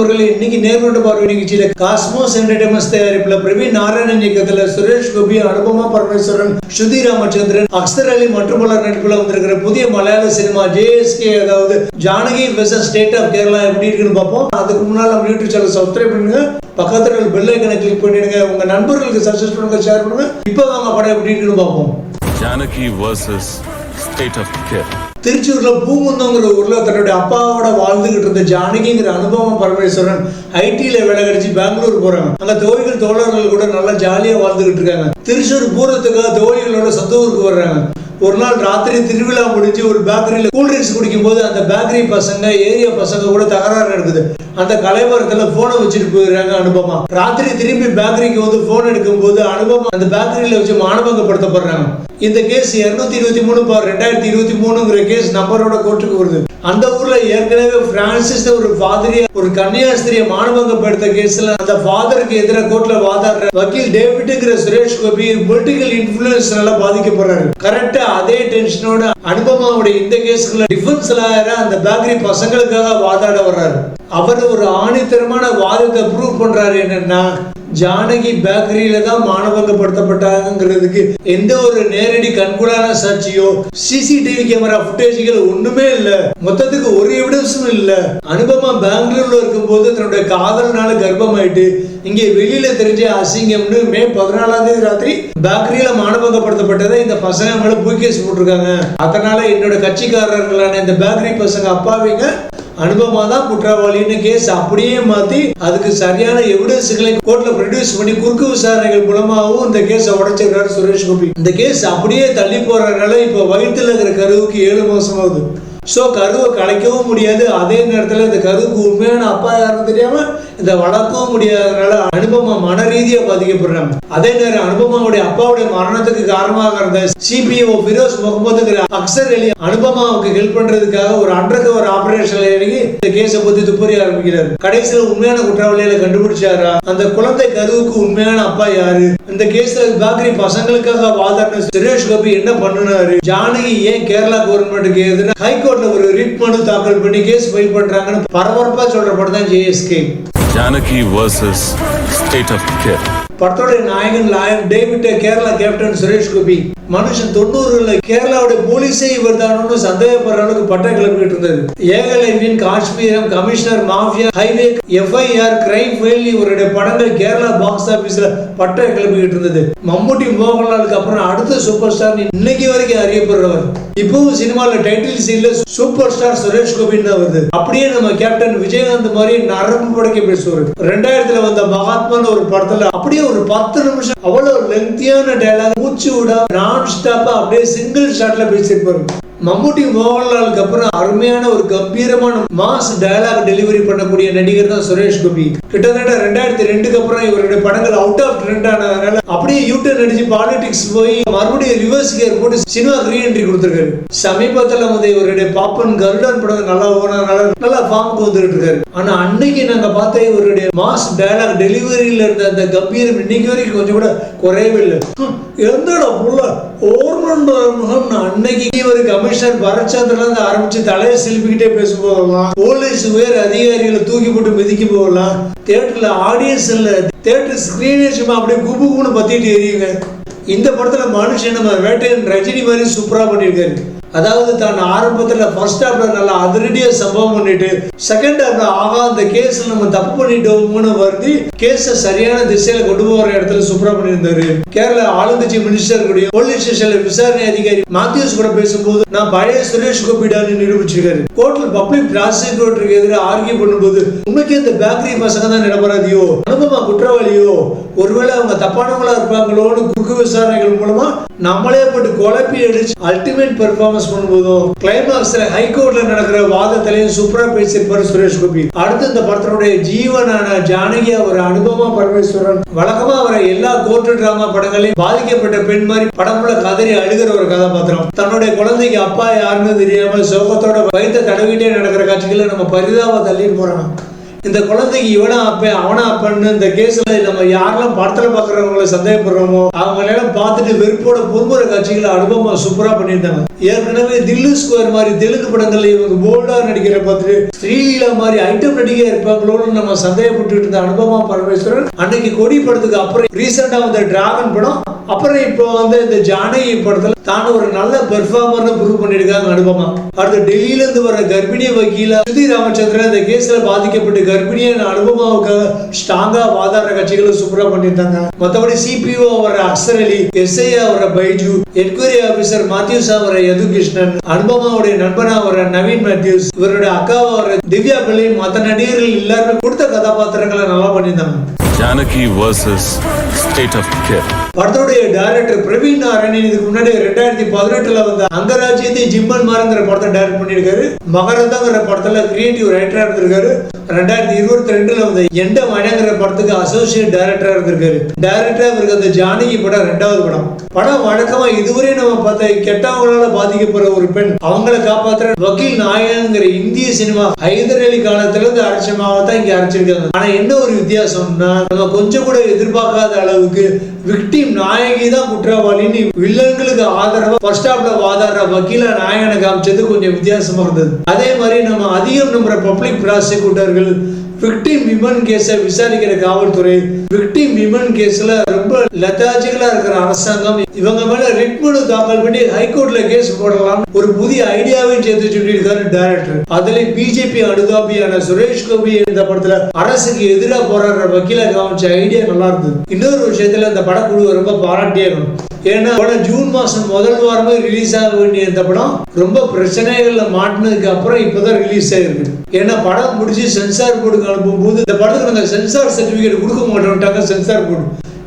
நண்பர்களே, இன்னைக்கு நேர்கொண்ட பார்வை நிகழ்ச்சியில காஸ்மோஸ் என்டர்டைன்மெண்ட்ஸ் தயாரிப்புல பிரவீன் நாராயணன் இயக்கத்துல சுரேஷ் கோபி, அனுபமா பரமேஸ்வரன், ஸ்ருதி ராமச்சந்திரன், அக்ஷர் அலி மற்றும் பலர் நடிப்புல வந்திருக்கிற புதிய மலையாள சினிமா JSK, அதாவது Janaki versus state of Kerala எப்படி இருக்குன்னு பார்ப்போம். அதுக்கு முன்னால் நம்ம யூடியூப் சேனல் சப்ஸ்கிரைப் பண்ணுங்க, பக்கத்துல பெல் ஐக்கனை கிளிக் பண்ணிடுங்க, உங்க நண்பர்களுக்கு சஜஸ்ட் பண்ணுங்க, ஷேர் பண்ணுங்க. இப்போ வாங்க படம் எப்படி இருக்குன்னு பார்ப்போம். Janaki versus state of Kerala. திருச்சூர்ல பூங்குந்தங்கிற ஊர்ல தன்னுடைய அப்பாவோட வாழ்ந்துகிட்டு இருந்த ஜானகிங்கிற அனுபவம் பரமேஸ்வரன் ஐடில வேலை கிடைச்சி பெங்களூர் போறாங்க. அங்க தோழர்கள் கூட நல்லா ஜாலியா வாழ்ந்துகிட்டு இருக்காங்க. திருச்சூர் பூரத்துக்காக தோழிகளோட சொந்த ஊருக்கு வர்றாங்க. ஒரு நாள் ராத்திரி திருவிழா முடிஞ்சு ஒரு பேக்கரியில கூல்ட்ரிங்க்ஸ் குடிக்கும் போது அந்த பேக்கரி பசங்க ஏரியா பசங்க கூட தகராறு நடக்குது. அந்த கலைவரத்துல போனை வச்சுட்டு போயிடுறாங்க அனுபமா. ராத்திரி திரும்பி பேக்கரிக்கு வந்து போன் எடுக்கும் போது அனுபமா அந்த பேக்கரியில வச்சு மானபங்கப்படுத்தப்படுறாங்க. இந்த கேஸ் 223/2023 கேஸ் நம்பரோட கோர்ட்டுக்கு வருது. அந்த ஊர்ல ஏற்கனவே பிரான்சிஸ் ஒரு ஃபாதரியா ஒரு கன்னியாஸ்திரியை மானபங்கப்படுத்த கேஸ்ல அந்த ஃபாதருக்கு எதிராக கோர்ட்ல வாதாடுற வக்கீல் டேவிட்ங்கிற சுரேஷ் கோபி பொலிட்டிக்கல் இன்ஃப்ளூயன்ஸ்னால பாதிக்கப்படுறாரு. கரெக்டா அதே டென்ஷனோட அனுபமாவுடைய இந்த கேஸ்ல டிஃபென்ஸ் லாயரா அந்த பேக்கரி பசங்களுக்காக வாதாட வர்றாரு. அவர் ஒரு ஆணித்தரமான வாதத்தை ப்ரூவ் பண்றாரு. என்னன்னா, ஜானகி பேக்கரியில தான் மானபங்கப்படுத்தப்பட்டாங்கிறதுக்கு எந்த ஒரு நேரடி கண்கூடான சாட்சியோ சிசிடிவி கேமரா ஃபுட்டேஜ்கள் ஒண்ணுமே இல்ல. மொத்தத்துக்கு ஒரு எவிடன்ஸும் இல்ல. அனுபமா பெங்களூர்ல இருக்கும் போது தன்னுடைய காதல்னால கர்ப்பமாயிட்டு இங்கே வெளியில தெரிஞ்ச அசிங்கம்னு மே 14 ராத்திரி பேக்கரியில மானபங்கப்படுத்தப்பட்டதை இந்த பசங்க மேல கேஸ் போட்டிருக்காங்க. அதனால என்னோட கட்சிக்காரர்களான இந்த பேக்கரி பசங்க அப்பாவிங்க அனுபமா தான் குற்றவாளின்னு கேஸ் அப்படியே மாத்தி அதுக்கு சரியான எவிடன்ஸ்களை கோர்ட்ல ப்ரொடியூஸ் பண்ணி குறுக்கு விசாரணைகள் மூலமாகவும் இந்த கேஸை உடைச்சிருக்காரு சுரேஷ் கோபி. இந்த கேஸ் அப்படியே தள்ளி போறதுனால இப்ப வயிற்றுல இருக்கிற கருவுக்கு 7 மாசம் ஆகுது. சோ கருவை கலைக்கவும் முடியாது. அதே நேரத்துல இந்த கருவுக்கு உண்மையான அப்பா யாருன்னு தெரியாம இந்த வளர்க்கவும் முடியாதனால அனுபமா மன ரீதியா பாதிக்கப்படுறாங்க. அதே நேரம் அனுபமாவுடைய அப்பாவுடைய மரணத்துக்கு காரணமாக இருந்த CPO ஃபிரோஸ் முகமதுங்கிற அக்ஷர் அலி அனுபமாவுக்கு ஹெல்ப் பண்றதுக்காக ஒரு அண்டர் கவர் ஆபரேஷன்ல இறங்கி இந்த கேஸை பத்தி துப்பறி ஆரம்பிக்கிறாரு. கடைசியில உண்மையான குற்றவாளிகளை கண்டுபிடிச்சாரா? அந்த குழந்தை கருவுக்கு உண்மையான அப்பா யாரு? இந்த கேஸ்ல பேக்கரி பசங்களுக்காக வாதாடின சுரேஷ் கோபி என்ன பண்ணினாரு? ஜானகி ஏன் கேரளா கவர்மெண்ட்டுக்கு எதிராக ஹைகோர்ட்ல ஒரு ரிட் மனு தாக்கல் பண்ணி கேஸ் ஃபைல் பண்றாங்கன்னு பரபரப்பா சொல்ற படம் தான் JSK. Janaki versus state of Kerala. படத்தோட நாயகன் lawyer David, Kerala captain Suresh Gopi. மனுஷன் 90ல கேரளாவுடைய போலீஸே இவர் தானு சந்தேகப்படுற அளவுக்கு பட்டம் கிளப்பிட்டு இருந்தது. ஏகலைவின், Kashmeeram, commissioner, mafia, highway, FIR, crime file இவருடைய படங்கள் கேரளா பாக்ஸ் ஆபீஸ்ல பட்டம் கிளப்பிட்டு இருந்தது. மம்முட்டி, மோகன்லாலுக்கு அப்புறம் அடுத்த சூப்பர் ஸ்டார் இன்னைக்கு வரைக்கும் அறியப்படுறவர். இப்பவும் சினிமால டைட்டில் சீன்ல சூப்பர் ஸ்டார் சுரேஷ் கோபின்னு தான் வருது. அப்படியே நம்ம கேப்டன் விஜயகாந்த் மாதிரி நரம்பு படைக்க பேசுவார். 2000ல வந்த மகாத்மான்னு ஒரு படத்துல அப்படியே ஒரு 10 நிமிஷம் அவ்வளவு லெங்தியான டயலாக் மூச்சு விட நான் ஸ்டாப்பா அப்படியே சிங்கிள் ஷாட்ல பேசியிருப்பாரு. மம்முட்டி, மோகன்லாலுக்கு அப்புறம் அருமையான ஒரு கம்பீரமான மாஸ் டயலாக் டெலிவரி பண்ணக்கூடிய நடிகர் தான் சுரேஷ் கோபி. கிட்டத்தட்ட 2002க்கு அப்புறம் இவருடைய படங்கள் அவுட் ஆஃப் ட்ரெண்ட் ஆனதுனால அப்படியே யூட்டர்ன் அடிச்சு பாலிடிக்ஸ் போய் மறுபடியும் ரிவர்ஸ் கியர் போட்டு சினிமா ரீஎன்ட்ரி கொடுத்திருக்காரு. சமீபத்துல வந்து இவருடைய பாப்பன் கருடன் படம் நல்லா ஓனதுனால நல்லா ஃபார்முக்கு வந்துட்டு இருக்காரு. ஆனா அன்னைக்கு நாங்க பார்த்த இவருடைய மாஸ் டயலாக் டெலிவரியில இருந்த அந்த கம்பீரம் இன்னைக்கு வரைக்கும் கொஞ்சம் கூட குறையவே இல்லை. எந்தடா புள்ள அன்னைக்கு இவர் கமிஷனர் பரத்சந்திரன்ல இருந்து ஆரம்பிச்சு தலையை சிலிப்பிக்கிட்டே பேச போகலாம். போலீஸ் உயர் அதிகாரிகளை தூக்கி போட்டு மிதிக்க போகலாம். தியேட்டர்ல ஆடியன்ஸ் இல்ல, தியேட்டர் ஸ்கிரீனே சும்மா அப்படியே குபுகுன்னு பத்திட்டு எரியுங்க. இந்த படத்துல மனுஷன் நம்ம வேட்டையன் ரஜினி மாதிரி சூப்பரா பண்ணிருக்காரு. அதாவது தான் ஆரம்பத்துல ஃபர்ஸ்ட் ஹாஃப்ல நல்லா அதிரடியா சம்பவம் பண்ணிட்டு செகண்ட் ஹாஃப்ல ஆகா அந்த கேஸ்ல நம்ம தப்பு பண்ணிட்டோம்னு வருது கேஸ சரியான திசையில கொண்டு போற இடத்துல சூப்பரா பண்ணியிருந்தாரு. கேரளா ஆளுங்கட்சி மினிஸ்டர் கூடிய போலீஸ் ஸ்டேஷன்ல விசாரணை அதிகாரி மாத்யூஸ் கூட பேசும்போது நான் பழைய சுரேஷ் கோபிடான்னு நிரூபிச்சிருக்காரு. கோர்ட்ல பப்ளிக் ப்ராசிக்யூட்டருக்கு எதிராக ஆர்கியூ பண்ணும்போது உண்மைக்கு இந்த பேக்கரி பசங்க தான் நிரபராதியோ, அனுபமா குற்றவாளியோ, ஒருவேளை அவங்க தப்பானவங்களா இருப்பாங்களோன்னு குறுக்கு விசாரணைகள் மூலமா நம்மளே போட்டு குழப்பி அடிச்சு அல்டிமேட் பெர்ஃபார்மன்ஸ் பண்ணும்போதும் கிளைமாக்ஸ்ல ஹைகோர்ட்ல நடக்கிற வாதத்திலையும் சூப்பரா பேசியிருப்பாரு சுரேஷ் கோபி. அடுத்து இந்த படத்தினுடைய ஜீவனான ஜானகி ஒரு அனுபமா பரமேஸ்வரன் வழக்கமா அவரை எல்லா கோர்ட் டிராமா படங்களையும் பாதிக்கப்பட்ட பெண் மாதிரி படம்புல கதறி அழுகிற ஒரு கதாபாத்திரம். தன்னுடைய குழந்தைக்கு அப்பா யாருன்னு தெரியாம சோகத்தோட வயிற்ற தடவிட்டே நடக்கிற காட்சிகளை நம்ம பரிதாப தள்ளிட்டு போறாங்க. இந்த குழந்தைக்கு இவனா அப்பன் அவனா அப்பன்னு இந்த கேஸ்ல நம்ம யாரெல்லாம் படத்துல பாக்குறவங்களை சந்தேகப்படுறோமோ அவங்க எல்லாம் பார்த்துட்டு வெறுப்போட பொறுமுறை காட்சிகளை அனுபவமா சூப்பரா பண்ணியிருந்தாங்க. ஏற்கனவே தில்லு ஸ்கொயர் மாதிரி தெலுங்கு படங்கள்ல இவங்க போல்டா நடிக்கிற பார்த்துட்டு ஸ்ரீலீலா மாதிரி ஐட்டம் நடிகை இருப்பாங்களோன்னு நம்ம சந்தேகப்பட்டு இருந்த அனுபவமா பரமேஸ்வரன் அன்னைக்கு கொடி படத்துக்கு அப்புறம் ரீசெண்டா வந்த டிராகன் படம் அப்புறம் இப்போ வந்து இந்த ஜானகி படத்துல தான் ஒரு நல்ல பெர்ஃபார்மர்னு ப்ரூவ் பண்ணிருக்காங்க அனுபவமா. அடுத்து டெல்லியில இருந்து வர கர்ப்பிணி வக்கீல சுதி ராமச்சந்திரன் இந்த கேஸ்ல பாதிக்கப்பட்டு கர்ப்பிணியான அனுபவமாவுக்கு ஸ்ட்ராங்கா வாதாடுற கட்சிகளும் சூப்பரா பண்ணியிருந்தாங்க. மற்றபடி சிபிஓ வர அக்சர் அலி, எஸ்ஐ வர பைஜு, என்கொயரி ஆபீசர் மாத்யூஸா வர யது கிருஷ்ணன், அனுபவமாவுடைய நண்பனா வர நவீன் மேத்யூஸ், இவருடைய அக்காவா வர திவ்யா பிள்ளை, மற்ற நடிகர்கள் எல்லாருமே கொடுத்த கதாபாத்திரங்களை நல்லா பண்ணியிருந்தாங்க. Janaki versus State of Care. படத்துடைய டைரக்டர் பிரவீன் நாராயணன் இதுக்கு முன்னாடி 2018 வந்த அங்கராஜ்யத்தை ஜிம்மன் மாறுங்கிற படத்தை டைரக்ட் பண்ணியிருக்காரு. மகரந்தங்கிற படத்துல கிரியேட்டிவ் ரைட்டரா இருந்திருக்காரு. 2022 வந்த எண்ட மழைங்கிற படத்துக்கு அசோசியேட் டைரக்டரா இருந்திருக்காரு. டைரக்டரா இவருக்கு அந்த ஜானகி படம் 2வது படம் வழக்கமா இதுவரை நம்ம பார்த்த கெட்டவங்களால பாதிக்கப்படுற ஒரு பெண் அவங்களை காப்பாத்துற வக்கீல் நாயகங்கிற இந்திய சினிமா ஹைதர் அலி காலத்துல இருந்து அரைச்சமாவை தான் இங்க அரைச்சிருக்காங்க. ஆனா என்ன ஒரு வித்தியாசம்னா நம்ம கொஞ்சம் கூட எதிர்பார்க்காத அளவுக்கு விக்டிம் நாயகி தான் குற்றவாளின்னு வில்லன்களுக்கு ஆதரவா ஃபர்ஸ்ட் ஹாப்ல வாதாடுற வக்கீல நாயகனை காமிச்சது கொஞ்சம் வித்தியாசமா இருந்தது. அதே மாதிரி நம்ம அதிகம் நம்புற பப்ளிக் ப்ராசிக்யூட்டர்கள் விக்டிம் விமன் கேஸை விசாரிக்கிற காவல்துறை விக்டிம் விமன் கேஸ்ல ரொம்ப லெத்தாஜிக்கலா இருக்கிற அரசாங்கம் இவங்க மேல ரிட் மனு தாக்கல் பண்ணி ஹைகோர்ட்ல கேஸ் போடலாம் ஒரு புதிய ஐடியாவை சேர்த்து சொல்லியிருக்காரு டைரக்டர். அதுல பிஜேபி அனுதாபியான சுரேஷ் கோபி இந்த படத்துல அரசுக்கு எதிராக போராடுற வக்கீல காமிச்ச ஐடியா நல்லா இருந்தது. இன்னொரு விஷயத்துல இந்த படக்குழு ரொம்ப பாராட்டியாகணும். ஏன்னா ஜூன் மாசம் முதல் வாரமே ரிலீஸ் ஆக வேண்டிய இந்த படம் ரொம்ப பிரச்சனைகள்ல மாட்டினதுக்கு அப்புறம் இப்பதான் ரிலீஸ் ஆயிருக்கு. ஏன்னா படம் முடிச்சு சென்சார் போர்டுக்கு அனுப்பும் போது இந்த படத்துக்கு நாங்க சென்சார் சர்டிபிகேட் கொடுக்க மாட்டோம்ட்டாங்க சென்சார் போர்டு.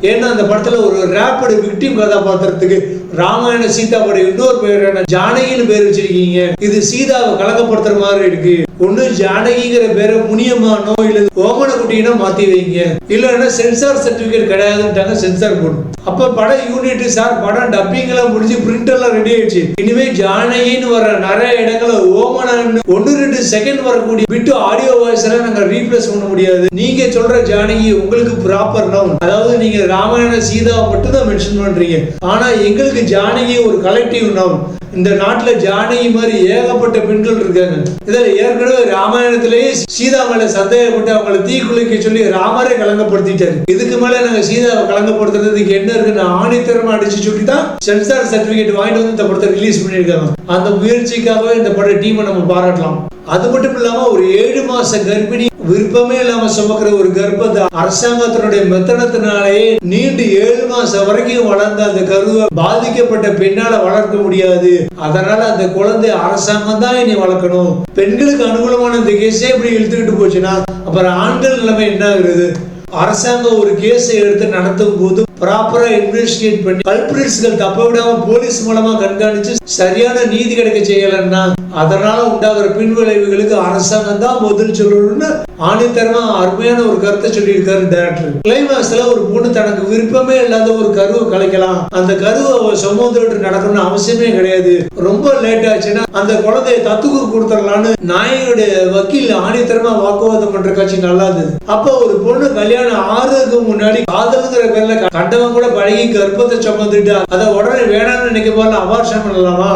ஏன்னா அந்த படத்துல ஒரு ரேப்பிடு விக்டிம் கதாபாத்திரத்துக்கு ராமாயண சீதாவோட இன்னொரு பேரான ஜானகின்னு பேர் வச்சிருக்கீங்க. இது சீதாவை கலக்கப்படுத்துற மாதிரி இருக்கு. ஒண்ணு ஜானகிங்கிற பேரை முனியமானோ இல்ல ஓமன குட்டினா மாத்தி வைங்க, இல்லன்னா சென்சார் சர்டிபிகேட் கிடையாதுட்டாங்க சென்சார் போர்டு. அப்ப பட யூனிட் சார் படம் டப்பிங் எல்லாம் முடிஞ்சு பிரிண்ட் எல்லாம் ரெடி ஆயிடுச்சு. இனிமே ஜானகின்னு வர நிறைய இடங்களை ஓமனான்னு 1-2 செகண்ட் வரக்கூடிய பிட்டு ஆடியோ வாய்ஸ் எல்லாம் நாங்க ரீப்ளேஸ் பண்ண முடியாது. நீங்க சொல்ற ஜானகி உங்களுக்கு ப்ராப்பர் நவுன், அதாவது நீங்க ராமாயண சீதாவை மட்டும் தான் மென்ஷன் பண்றீங்க. ஆனா எங்களுக்கு ஜானகி ஒரு கலெக்டிவ் நவுன். இந்த நாட்டுல ஜானகி மாதிரி ஏகப்பட்ட பெண்கள் இருக்காங்க. இதுல ஏற்கனவே ராமாயணத்திலேயே சீதா மேல சந்தேகப்பட்டு அவங்களை தீக்குளிக்க சொல்லி ராமரே கலங்கப்படுத்திட்டாரு. இதுக்கு மேல நாங்க சீதாவை கலங்கப்படுத்துறதுக்கு என்ன இருக்குன்னு ஆணித்தரமா அடிச்சு சொல்லி தான் சென்சார் சர்டிபிகேட் வாங்கிட்டு வந்து இந்த படத்தை ரிலீஸ் பண்ணியிருக்காங்க. அந்த முயற்சிக்காகவே இந்த பட டீமை நம்ம பாராட்டலாம். அது மட்டும் இல்லாம ஒரு 7 மாச கர்ப்பிணி விருப்பமே இல்லாம சுமக்கிற ஒரு கர்ப்பத்தை அரசாங்கத்தினுடைய மெத்தனத்தினாலேயே நீண்டு 7 மாசம் வரைக்கும் வளர்ந்த அந்த கருவை பாதிக்கப்பட்ட பெண்ணால வளர்க்க முடியாது. அதனால அந்த குழந்தை அரசாங்கம் தான் இனி வளர்க்கணும். பெண்களுக்கு அனுகூலமான இந்த கேஸே இப்படி இழுத்துக்கிட்டு போச்சுன்னா அப்புறம் ஆண்கள் நிலைமை என்ன ஆகுறது? அரசாங்கம் ஒரு கேஸை எடுத்து நடத்தும் போது ப்ராப்பரா இன்வெஸ்டிகேட் பண்ணி கல்பிரிட்ஸ்கள் தப்ப விடாம போலீஸ் மூலமா கண்காணிச்சு சரியான நீதி கிடைக்க செய்யலன்னா அதனால உண்டாகிற பின்விளைவுகளுக்கு அரசாங்கம் தான் முதல் சொல்லணும்னு ஆணித்தரமா அருமையான ஒரு கருத்தை சொல்லியிருக்காரு டைரக்டர். கிளைமாக்ஸ்ல ஒரு பொண்ணு தனக்கு விருப்பமே இல்லாத ஒரு கருவை கலைக்கலாம், அந்த கருவை சுமந்துட்டு நடக்கணும்னு அவசியமே கிடையாது. ரொம்ப லேட் ஆச்சுன்னா அந்த குழந்தைய தத்துக்கு கொடுத்துடலான்னு நாயனுடைய வக்கீல் ஆணித்தரமா வாக்குவாதம் பண்ற காட்சி நல்லா இருந்தது. அப்ப ஒரு பொண்ணு கல்யாணம் ஆறுக்கு முன்னாடி காதலுங்கிற பேர்ல கண்டவன் கூட பழகி கர்ப்பத்தை சுமந்துட்டு அதை உடனே வேணாம்னு நினைக்க போல அபார்ஷன் பண்ணலாமா?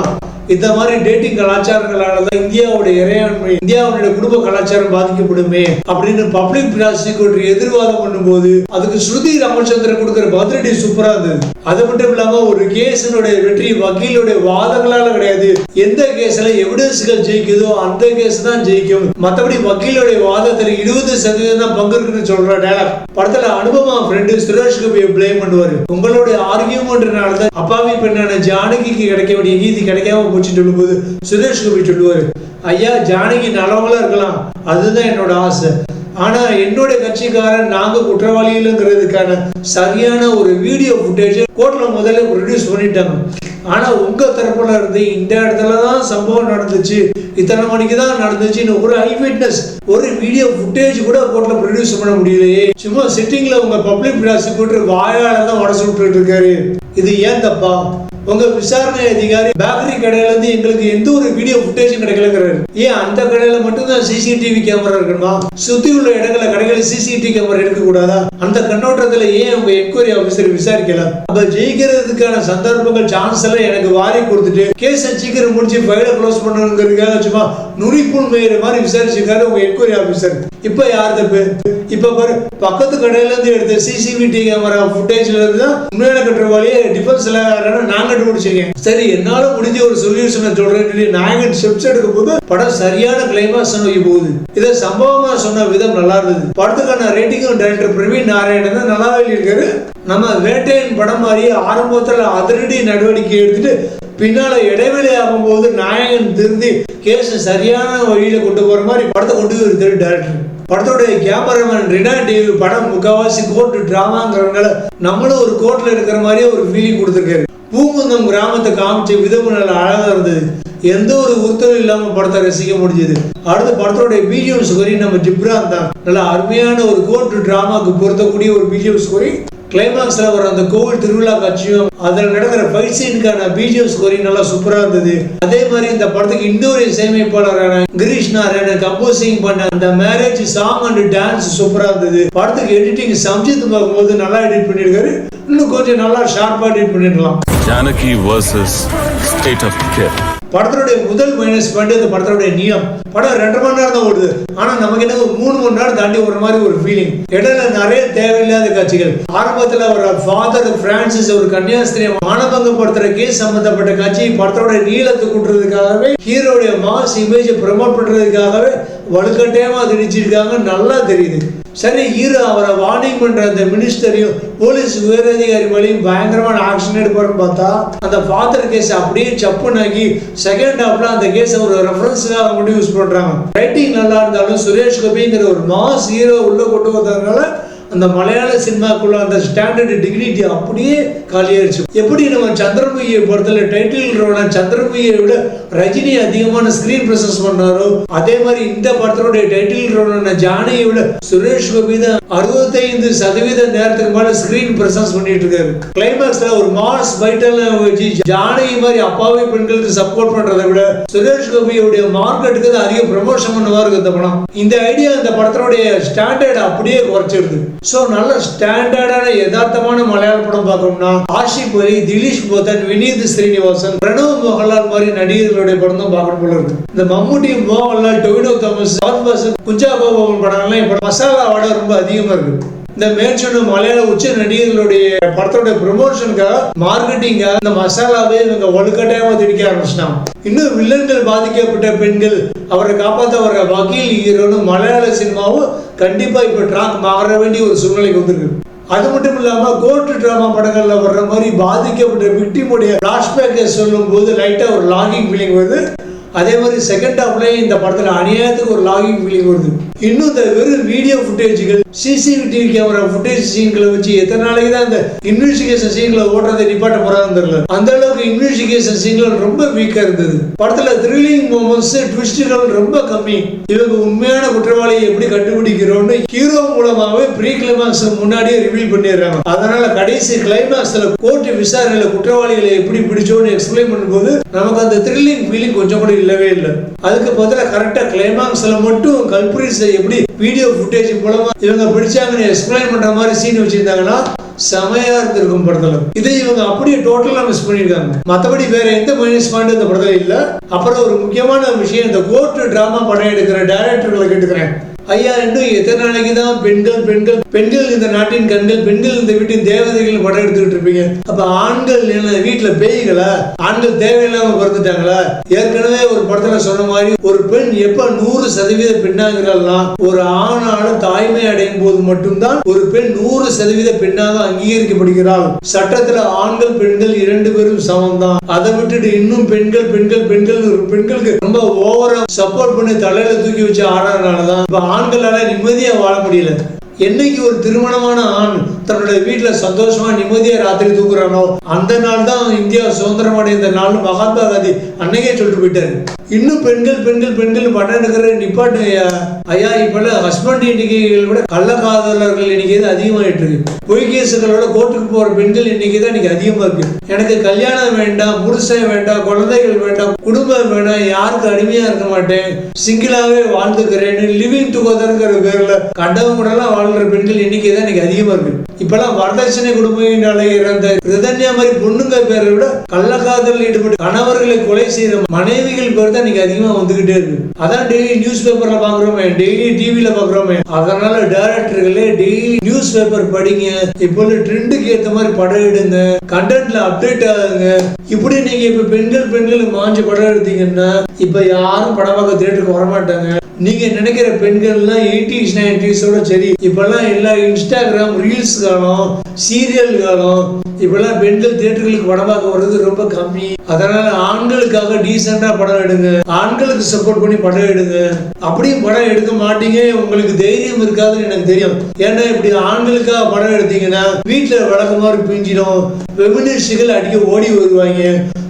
இந்த மாதிரி டேட்டிங் கலாச்சாரங்களாலதான் இந்தியாவுடைய இறையாண்மை இந்தியாவுடைய குடும்ப கலாச்சாரம் பாதிக்கப்படுமே அப்படின்னு பப்ளிக் ப்ராசிக்யூட்டர் எதிர்வாதம் பண்ணும்போது அதுக்கு ஸ்ருதி ராமச்சந்திரன் கொடுக்கிற பதிலடி சூப்பரா இருந்தது. அது மட்டும் இல்லாம ஒரு கேஸினுடைய வெற்றி வக்கீலுடைய வாதங்களால கிடையாது. எந்த கேஸ்ல எவிடன்ஸ்கள் ஜெயிக்குதோ அந்த கேஸ் தான் ஜெயிக்கும். மற்றபடி வக்கீலுடைய வாதத்துல 20% தான் பங்கு இருக்குன்னு சொல்ற டயலாக் படத்துல அனுபவமா ஃப்ரெண்டு சுரேஷ் கோபியை பிளேம் பண்ணுவாரு. உங்களுடைய ஆர்கியூமெண்ட்னாலதான் அப்பாவி பெண்ணான ஜானகிக்கு கிடைக்க வேண்டிய நீதி கிடைக்காம போச்சு சொல்லும்போது சுரேஷ் கோபி சொல்லுவாரு, ஐயா ஜானகி நல்லவங்களா இருக்கலாம், அதுதான் என்னோட ஆசை. ஆனா என்னோட கட்சிக்காரன் நாங்க குற்றவாளிகளுங்கிறதுக்கான சரியான ஒரு வீடியோ ஃபுட்டேஜ் கோர்ட்ல முதல்ல ப்ரொடியூஸ் பண்ணிட்டாங்க. ஆனா உங்க தரப்புல இருந்து இந்த இடத்துலதான் சம்பவம் நடந்துச்சு, இத்தனை மணிக்கு தான் நடந்துச்சுன்னு ஒரு ஐ விட்னஸ் ஒரு வீடியோ ஃபுட்டேஜ் கூட கோர்ட்ல ப்ரொடியூஸ் பண்ண முடியலையே. சும்மா சிட்டிங்ல உங்க பப்ளிக் ப்ராசிக்யூட்டர் வாயால தான் உடச்சு விட்டுட்டு இருக்காரு. இது ஏன் தப்பா? உங்க விசாரணை அதிகாரி பேக்கரி கடையில இருந்து எங்களுக்கு எந்த ஒரு வீடியோ ஃபுட்டேஜும் கிடைக்கலங்கிறாரு. ஏன் அந்த கடையில மட்டும்தான் சிசிடிவி கேமரா இருக்கணுமா? சுத்தி உள்ள இடங்கள கடைகளில் சிசிடிவி கேமரா இருக்க கூடாதா? அந்த கண்ணோட்டத்துல ஏன் உங்க என்கொயரி ஆபீசர் விசாரிக்கல? அப்ப ஜெயிக்கிறதுக்கான சந்தர்ப்பங்கள் சான்ஸ் எல்லாம் எனக்கு வாரி கொடுத்துட்டு கேஸ் சீக்கிரம் முடிச்சு ஃபைல க்ளோஸ் பண்ணணுங்கிறதுக்காக சும்மா நுனிப்புண் மேயிற மாதிரி விசாரிச்சிருக்காரு உங்க என்கொயரி ஆபீசர். இப்ப யார் தப்பு? இப்ப பாரு, பக்கத்து கடையில இருந்து எடுத்த சிசிடிவி கேமரா ஃபுட்டேஜ்ல இருந்து தான் உண்மையான குற்றவாளியை டிஃபென்ஸ்ல நான் கண்டுபிடிச்சிருக்கேன். சரி, என்னால முடிஞ்ச ஒரு சொல்யூஷனை சொல்றேன். நாயகன் ஸ்டெப்ஸ் எடுக்கும் போது படம் சரியான கிளைமாக்ஸ் நோக்கி போகுது. இதை சம்பவமா சொன்ன விதம் நல்லா இருந்தது. படத்துக்கான ரேட்டிங்கும் டைரக்டர் பிரவீன் நாராயணன் தான் நல்லா எழுதியிருக்காரு. நம்ம வேட்டையின் படம் மாதிரியே ஆரம்பத்துல அதிரடி நடவடிக்கை எடுத்துட்டு பின்னால இடைவெளி ஆகும் போது நாயகன் திருந்தி கேஸ் சரியான வழியில கொண்டு போற மாதிரி படத்தை கொண்டு போயிருக்காரு டைரக்டர். படத்தோடைய கேமராமேன் ரினா டிவி படம் முக்காவாசி கோர்ட் டிராமாங்கிறதுனால நம்மளும் ஒரு கோர்ட்ல இருக்கிற மாதிரியே ஒரு ஃபீலிங் கொடுத்துருக்காரு. பூங்குந்தம் கிராமத்தை காமிச்ச விதம் நல்ல அழகா இருந்தது. எந்த ஒரு உறுத்தலும் இல்லாம படத்தை ரசிக்க முடிஞ்சது. அடுத்த படத்தோடைய பிஜிஎம் ஸ்கோரி நம்ம ஜிப்ரான் தான். நல்ல அருமையான ஒரு கோர்ட் டிராமாக்கு பொருத்தக்கூடிய ஒரு பிஜிஎம் ஸ்கோரி. கிளைமாக்ஸ்ல வர அந்த கோவில் திருவிழா காட்சியும் அதில் நடக்கிற ஃபைட் சீனுக்கான பிஜிஎம் ஸ்கோரி நல்லா சூப்பரா இருந்தது. அதே மாதிரி இந்த படத்துக்கு இன்னொரு இசையமைப்பாளரான கிரீஷ் நாராயணன் கம்போசிங் பண்ண அந்த மேரேஜ் சாங் அண்ட் டான்ஸ் சூப்பரா இருந்தது. படத்துக்கு எடிட்டிங் சம்ஜித் பார்க்கும்போது நல்லா எடிட் பண்ணிருக்காரு. இன்னும் கொஞ்சம் நல்லா ஷார்ப்பா எடிட் பண்ணிடலாம். Janaki versus State of Care. படத்தோடைய முதல் மைனஸ் பாயிண்ட் இந்த படத்தோடைய நீளம். படம் 2 மணி நேரம் தான் ஓடுது. ஆனா நமக்கு என்ன ஒரு 3 மணி நேரம் தாண்டி ஒரு மாதிரி ஒரு ஃபீலிங். இடையில நிறைய தேவையில்லாத காட்சிகள். ஆரம்பத்துல ஒரு ஃபாதர் பிரான்சிஸ் ஒரு கன்னியாஸ்திரியை மானபங்கப்படுத்துற கேஸ் சம்பந்தப்பட்ட காட்சி படத்தோட நீளத்தை கூட்டுறதுக்காகவே ஹீரோடைய மாஸ் இமேஜை ப்ரமோட் பண்றதுக்காகவே வலுக்கட்டாயமா திணிச்சிருக்காங்க. நல்லா தெரியுது. சரி, ஹீரோ அவரை வார்னிங் பண்ற அந்த மினிஸ்டரையும் போலீஸ் உயரதிகாரி மேலேயும் பயங்கரமான ஆக்ஷன் எடுப்பாருன்னு பார்த்தா அந்த ஃபாதர் கேஸ் அப்படியே சப்புனாக்கி செகண்ட் ஹாஃப்ல அந்த கேஸ் ஒரு ரெஃபரன்ஸுக்காக மட்டும் யூஸ் பண்றாங்க. ரைட்டிங் நல்லா இருந்தாலும் சுரேஷ் கோபிங்கிற ஒரு மாஸ் ஹீரோ உள்ள கொண்டு வந்ததுனால அந்த மலையாள சினிமாக்குள்ள அந்த ஸ்டாண்டர்ட் டிகினிட்டி அப்படியே காலியாயிருச்சு. எப்படி நம்ம சந்திரமுகியை பொறுத்தல டைட்டில் ரோல சந்திரமுகியை விட ரஜினி அதிகமான ஸ்கிரீன் பிரசன்ஸ் பண்றாரோ அதே மாதிரி இந்த படத்தோட டைட்டில் ரோலான ஜானகியை விட சுரேஷ் கோபி தான் 65% நேரத்துக்கு மேல ஸ்கிரீன் பிரசன்ஸ் பண்ணிட்டு இருக்காரு. கிளைமாக்ஸ்ல ஒரு மாஸ் பைட்டல் வச்சு ஜானகி மாதிரி அப்பாவி பெண்களுக்கு சப்போர்ட் பண்றதை விட சுரேஷ் கோபியோடைய மார்க்கெட்டுக்கு தான் அதிக ப்ரமோஷன் பண்ணுவாரு இந்த படம். இந்த ஐடியா இந்த படத்தோடைய ஸ்டாண்டர்ட் அப்படியே குறைச்சிருது. சோ நல்ல ஸ்டாண்டர்டான யதார்த்தமான மலையாள படம் பார்க்கணும்னா ஆஷிக் அலி, திலீஷ் போத்தன், வினீத் ஸ்ரீனிவாசன், பிரணவ் மோகன்லால் மாதிரி நடிகர்களுடைய படம் தான் பார்க்கணும் போல இருக்கு. இந்த மம்முட்டி, மோகன்லால், டொவினோ தாமஸ், குஞ்சா பாபு படங்கள்லாம் இப்ப மசாலா வாட ரொம்ப அதிகமா இருக்கு. இந்த மேற்சொன்ன மலையாள உச்ச நடிகர்களுடைய படத்தோட ப்ரமோஷனுக்காக மார்க்கெட்டிங்காக இந்த மசாலாவே இவங்க வலுக்கட்டாயமா திணிக்க ஆரம்பிச்சிட்டாங்க. இன்னும் வில்லன்கள் பாதிக்கப்பட்ட பெண்கள் அவரை காப்பாற்ற வர்ற வக்கீல் ஹீரோன்னு மலையாள சினிமாவும் கண்டிப்பா இப்ப ட்ராக் மாற வேண்டிய ஒரு சூழ்நிலைக்கு வந்திருக்கு. அது மட்டும் இல்லாம கோர்ட் டிராமா படங்கள்ல வர்ற மாதிரி பாதிக்கப்பட்ட விக்டிமுடைய பிளாஷ்பேக்கை சொல்லும் போது லைட்டா ஒரு லாகிங் ஃபீலிங் வருது. அதே மாதிரி செகண்ட் ஹாஃப்லயே இந்த படத்துல அநியாயத்துக்கு ஒரு லாகிங் ஃபீலிங் வருது. இன்னும் இந்த வெறும் வீடியோ ஃபுட்டேஜ்கள் சிசிடிவி கேமரா ஃபுட்டேஜ் சீன்களை வச்சு எத்தனை நாளைக்கு தான் இந்த இன்வெஸ்டிகேஷன் சீன்களை ஓட்டுறதை நிப்பாட்ட போறாங்கன்னு தெரியல. அந்த அளவுக்கு இன்வெஸ்டிகேஷன் சீன்கள் ரொம்ப வீக்கா இருந்தது. படத்துல த்ரில்லிங் மொமெண்ட்ஸ், ட்விஸ்ட்கள் ரொம்ப கம்மி. இவங்க உண்மையான குற்றவாளியை எப்படி கண்டுபிடிக்கிறோம்னு ஹீரோ மூலமாவே ப்ரீ கிளைமாக்ஸ் முன்னாடியே ரிவீல் பண்ணிடுறாங்க. அதனால கடைசி கிளைமாக்ஸ்ல கோர்ட் விசாரணையில குற்றவாளிகளை எப்படி பிடிச்சோன்னு எக்ஸ்பிளைன் பண்ணும்போது நமக்கு அந்த த்ரில்லிங் ஃபீலிங் கொஞ்சம் கூட இல்லவே இல்லை. அதுக்கு பதிலா கரெக்டா கிளைமாக்ஸ்ல மட்டும் கல்பிரிட்ஸ் எப்படி வீடியோ ஃபுட்டேஜ் மூலமா இவங்க பிடிச்சாங்கன்னு எக்ஸ்பிளைன் பண்ற மாதிரி சீன் வச்சிருந்தாங்கன்னா செமையா இருந்திருக்கும் படத்துல. இதை இவங்க அப்படியே டோட்டலா மிஸ் பண்ணிருக்காங்க. மத்தபடி வேற எந்த மைனஸ் பாயிண்ட் இந்த படத்துல இல்ல. அப்புறம் ஒரு முக்கியமான விஷயம், இந்த கோர்ட் டிராமா படம் எடுக்கிற டைரக்டர்களை கேட்டுக்கிறேன். ஐயா, இன்னும் எத்தனை நாளைக்கு தான் பெண்கள் பெண்கள் பெண்கள் இந்த நாட்டின் கண்கள், பெண்கள் இந்த வீட்டின் தேவதைகள் படம் எடுத்துக்கிட்டு இருப்பீங்க? அப்ப ஆண்கள் வீட்டுல பேய்களா? ஆண்கள் தேவையில்லாம பிறந்துட்டாங்களா? ஏற்கனவே ஒரு படத்துல சொன்ன மாதிரி ஒரு பெண் எப்ப 100% பெண்ணாகிறாள்னா ஒரு ஆணாலும் தாய்மை அடையும் போது மட்டும்தான் ஒரு பெண் 100% பெண்ணாக அங்கீகரிக்கப்படுகிறாள். சட்டத்துல ஆண்கள் பெண்கள் 2 பேரும் சமம் தான். அதை விட்டுட்டு இன்னும் பெண்கள் பெண்கள் பெண்கள் பெண்களுக்கு ரொம்ப ஓவரா சப்போர்ட் பண்ணி தலையில தூக்கி வச்சு ஆடுறதுனாலதான் இப்ப ஆண்களால நிம்மதியா வாழ முடியல. என்னைக்கு ஒரு திருமணமான ஆண் தன்னுடைய வீட்டுல சந்தோஷமா நிம்மதியா ராத்திரி தூக்குறானோ அந்த நாள் தான் இந்தியா சுதந்திரம் அடைந்த நாள் மகாத்மா காந்தி அன்னைக்கே சொல்லிட்டு போயிட்டாரு. இன்னும் பெண்கள் பெண்கள் பெண்கள் படம் எடுக்கிற நிப்பாட்டு ஐயா. இப்பெல்லாம் ஹஸ்பண்ட் எண்ணிக்கைகள் விட கள்ளக்காதலர்கள் எண்ணிக்கை தான் அதிகமாயிட்டு இருக்கு. பொய் கேசுகளோட கோர்ட்டுக்கு போற பெண்கள் எண்ணிக்கை தான் இன்னைக்கு அதிகமா இருக்கு. எனக்கு கல்யாணம் வேண்டாம், புருஷன் வேண்டாம், குழந்தைகள் வேண்டாம், குடும்பம் வேண்டாம், யாருக்கு அடிமையா இருக்க மாட்டேன், சிங்கிளாவே வாழ்ந்துக்கிறேன்னு லிவிங் டுகெதர்ங்கிற பேர்ல கண்டவங்களெல்லாம் வாழ்ற பெண்கள் எண்ணிக்கை தான் இன்னைக்கு அதிகமா இருக்கு. இப்பெல்லாம் வரதட்சணை குடும்பத்தினாலே இறந்த ரிதன்யா மாதிரி பொண்ணுங்க பேரை விட கள்ளக்காதலில் ஈடுபட்டு கணவர்களை கொலை செய்யற மனைவிகள் பேர் தான் இன்னைக்கு அதிகமா வந்துகிட்டே இருக்கு. அதான் டெய்லி நியூஸ் பேப்பர்ல பாக்குறோமே, டெய்லி டிவில பாக்குறோமே. அதனால டைரக்டர்களே டெய்லி நியூஸ் பேப்பர் படிங்க, இப்போ ட்ரெண்டுக்கு ஏத்த மாதிரி படம் எடுங்க, கண்டென்ட்ல அப்டேட் ஆகுங்க. இப்படி நீங்க இப்ப பெண்கள் பெண்கள் மாஞ்சு படம் எடுத்தீங்கன்னா இப்ப யாரும் படம் பார்க்க தியேட்டருக்கு வரமாட்டாங்க. நீங்க நினைக்கிற பெண்கள்லாம் 80s 90s சரி, இப்பெல்லாம் எல்லா இன்ஸ்டாகிராம் ரீல்ஸ் காலம், சீரியல் காலம். இப்பெல்லாம் பெண்கள் தியேட்டர்களுக்கு படம் பார்க்க வர்றது ரொம்ப கம்மி. அதனால ஆண்களுக்காக டீசெண்டா படம் எடுங்க, ஆண்களுக்கு சப்போர்ட் பண்ணி படம் எடுங்க. அப்படியும் படம் எடுக்க மாட்டீங்க, உங்களுக்கு தைரியம் இருக்காதுன்னு எனக்கு தெரியும். ஏன்னா இப்படி ஆண்களுக்காக படம் எடுத்தீங்கன்னா வீட்டுல வழக்கமாறு பிஞ்சிடும், ஃபெமினிஸ்டுகள் அடிக்க ஓடி வருவாங்க.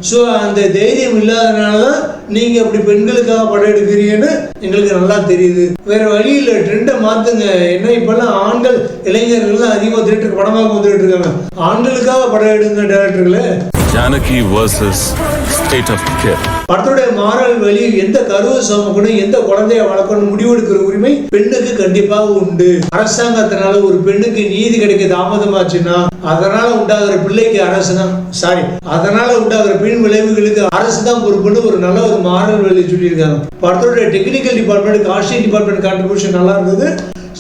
ஸோ அந்த தைரியம் இல்லாதனாலதான் நீங்க அப்படி பெண்களுக்காக படம் எடுக்கிறீங்கன்னு எங்களுக்கு நல்லா தெரியுது. வேற வழி இல்லை, ட்ரெண்டை மாத்துங்க. ஏன்னா இப்பெல்லாம் ஆண்கள் இளைஞர்கள் அதிகமாக தியேட்டருக்கு படமாக வந்துட்டு இருக்காங்க. ஆண்களுக்காக படம் எடுங்க டைரக்டர்களே. Janaki versus State of Care. படத்துடைய மாறல் வழி எந்த கருவை சுமக்கணும், எந்த குழந்தைய வளர்க்கணும் முடிவெடுக்கிற உரிமை பெண்ணுக்கு கண்டிப்பாக உண்டு. அரசாங்கத்தினால ஒரு பெண்ணுக்கு நீதி கிடைக்க தாமதமாச்சுன்னா அதனால உண்டாகிற பிள்ளைக்கு அரசு தான் அதனால உண்டாகிற பின் விளைவுகளுக்கு அரசு தான் பொறுப்புன்னு ஒரு நல்ல ஒரு மாறல் வழி சொல்லியிருக்காங்க. படத்துடைய technical department, costume department contribution நல்லா இருந்தது.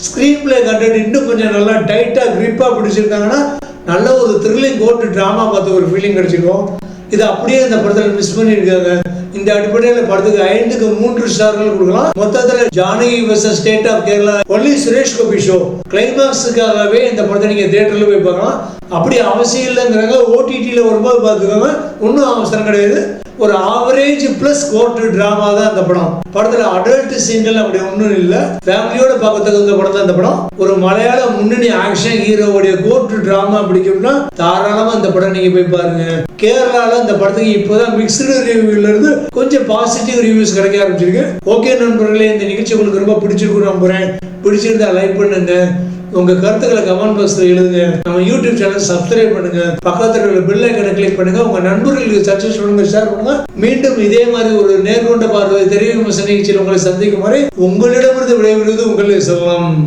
ஸ்கிரீன் பிளே கண்டென்ட் இன்னும் கொஞ்சம் நல்லா டைட்டா கிரிப்பா பிடிச்சிருக்காங்கன்னா நல்ல ஒரு த்ரில்லிங் கோர்ட் டிராமா பார்த்த ஒரு ஃபீலிங் கிடைச்சிருக்கும். இது அப்படியே இந்த படத்தில் மிஸ் பண்ணியிருக்காங்க. இந்த அடிப்படையில் படத்துக்கு 5க்கு 3 ஸ்டார்கள் கொடுக்கலாம். மொத்தத்தில் Janaki versus state of Kerala only Suresh Gopi show கிளைமாக்ஸுக்காகவே இந்த படத்தை நீங்க தியேட்டர்ல போய் பார்க்கலாம். அப்படி அவசியம் இல்லைங்கிறாங்க, ஓடிடியில் வரும்போது பார்த்துக்கோங்க, ஒன்றும் அவசரம் கிடையாது. ஒரு ஆவரேஜ் பிளஸ் கோர்ட் டிராமா தான் இந்த படம். படத்துல அடல்ட் சீன்கள் அப்படி ஒன்றும் இல்லை, ஃபேமிலியோட பார்க்கறதுக்கு படம் தான் இந்த படம். ஒரு மலையாள முன்னணி ஆக்ஷன் ஹீரோவுடைய கோர்ட் டிராமா பிடிக்கும்னா தாராளமா இந்த படம் நீங்க போய் பாருங்க. கேரளால இந்த படத்துக்கு இப்போதான் மிக்ஸ்டு ரிவ்யூல இருந்து கொஞ்சம் பாசிட்டிவ் ரிவ்யூஸ் கிடைக்க ஆரம்பிச்சிருக்கு. ஓகே நண்பர்களே, இந்த நிகழ்ச்சி உங்களுக்கு ரொம்ப பிடிச்சிருக்கும் நம்புறேன். பிடிச்சிருந்தா லைக் பண்ணுங்க, உங்க கருத்துக்களை கமெண்ட் பாக்ஸ்ல எழுதுங்க. நம்ம யூடியூப் சேனல் சப்ஸ்கிரைப் பண்ணுங்க, பக்கத்துல உள்ள பெல் ஐகானை கிளிக் பண்ணுங்க, உங்க நண்பர்களுக்கு சஜஸ்ட் பண்ணுங்க, ஷேர் பண்ணுங்க. மீண்டும் இதே மாதிரி ஒரு நேர்கொண்ட பார்வை தெரியும் நிகழ்ச்சியில் உங்களை சந்திக்கும் வரை உங்களிடமிருந்து விடைபெறுவது உங்களை செல்வம்.